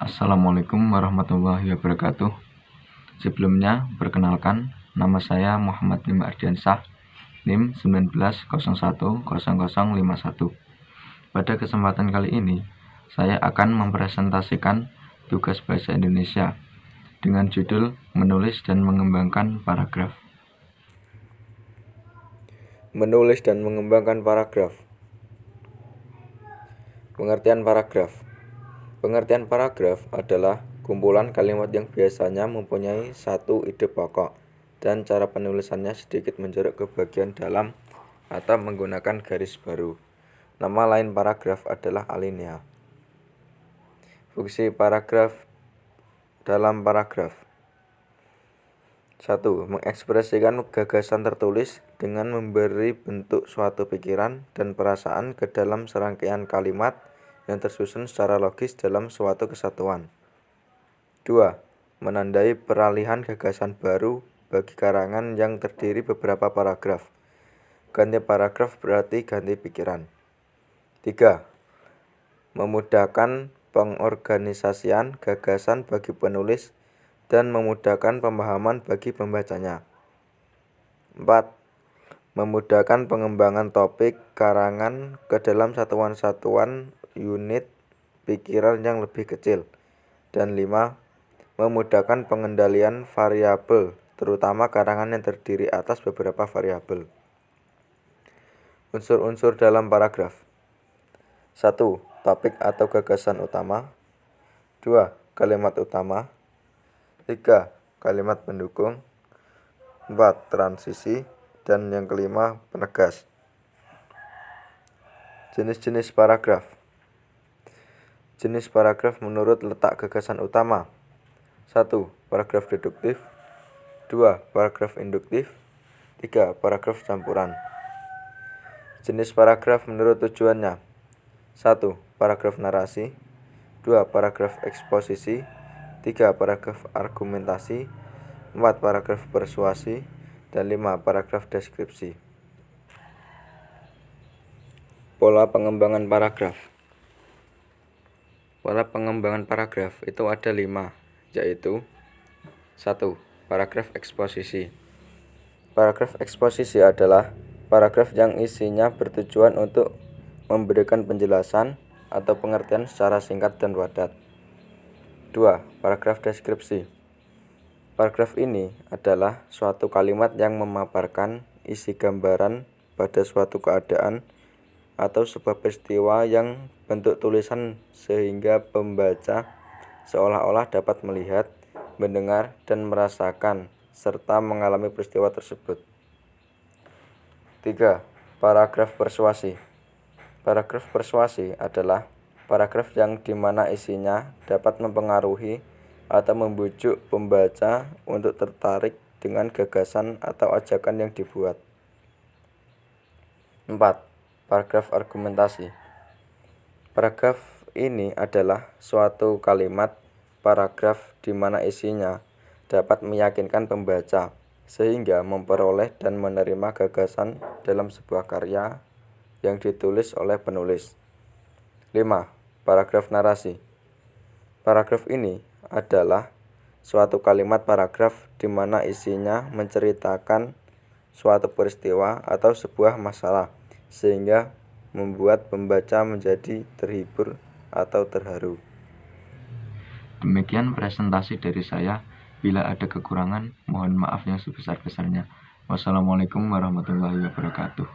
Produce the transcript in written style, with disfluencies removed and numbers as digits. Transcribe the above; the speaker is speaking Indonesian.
Assalamualaikum warahmatullahi wabarakatuh. Sebelumnya, perkenalkan, nama saya Muhammad Bima Ardiansyah, NIM 19010051. Pada kesempatan kali ini, saya akan mempresentasikan tugas bahasa Indonesia dengan judul Menulis dan Mengembangkan Paragraf. Menulis dan mengembangkan paragraf. Pengertian paragraf. Pengertian paragraf adalah kumpulan kalimat yang biasanya mempunyai satu ide pokok dan cara penulisannya sedikit menjorok ke bagian dalam atau menggunakan garis baru. Nama lain paragraf adalah alinea. Fungsi paragraf dalam paragraf. 1. Mengekspresikan gagasan tertulis dengan memberi bentuk suatu pikiran dan perasaan ke dalam serangkaian kalimat yang tersusun secara logis dalam suatu kesatuan. 2. Menandai peralihan gagasan baru bagi karangan yang terdiri beberapa paragraf. Ganti paragraf berarti ganti pikiran. 3. Memudahkan pengorganisasian gagasan bagi penulis dan memudahkan pemahaman bagi pembacanya. 4. Memudahkan pengembangan topik karangan ke dalam satuan-satuan unit pikiran yang lebih kecil. Dan 5. Memudahkan pengendalian variabel, terutama karangan yang terdiri atas beberapa variabel. Unsur-unsur dalam paragraf. 1. Topik atau gagasan utama. 2. Kalimat utama. 3. Kalimat pendukung. 4. Transisi. Dan yang kelima, penegas. Jenis-jenis paragraf. Jenis paragraf menurut letak gagasan utama. 1. Paragraf deduktif. 2. Paragraf induktif. 3. Paragraf campuran. Jenis paragraf menurut tujuannya. 1. Paragraf narasi. 2. Paragraf eksposisi. 3. Paragraf argumentasi. 4. Paragraf persuasi. Dan 5. Paragraf deskripsi. Pola pengembangan paragraf. Pola pengembangan paragraf itu ada 5, yaitu 1. Paragraf eksposisi. Paragraf eksposisi adalah paragraf yang isinya bertujuan untuk memberikan penjelasan atau pengertian secara singkat dan padat. 2. Paragraf deskripsi. Paragraf ini adalah suatu kalimat yang memaparkan isi gambaran pada suatu keadaan atau sebuah peristiwa yang bentuk tulisan sehingga pembaca seolah-olah dapat melihat, mendengar, dan merasakan serta mengalami peristiwa tersebut. 3. Paragraf persuasi. Paragraf persuasi adalah paragraf yang dimana isinya dapat mempengaruhi atau membujuk pembaca untuk tertarik dengan gagasan atau ajakan yang dibuat. 4. Paragraf argumentasi. Paragraf ini adalah suatu kalimat paragraf di mana isinya dapat meyakinkan pembaca sehingga memperoleh dan menerima gagasan dalam sebuah karya yang ditulis oleh penulis. 5. Paragraf narasi. Paragraf ini adalah suatu kalimat paragraf di mana isinya menceritakan suatu peristiwa atau sebuah masalah sehingga membuat pembaca menjadi terhibur atau terharu. Demikian presentasi dari saya. Bila ada kekurangan, mohon maaf yang sebesar-besarnya. Wassalamualaikum warahmatullahi wabarakatuh.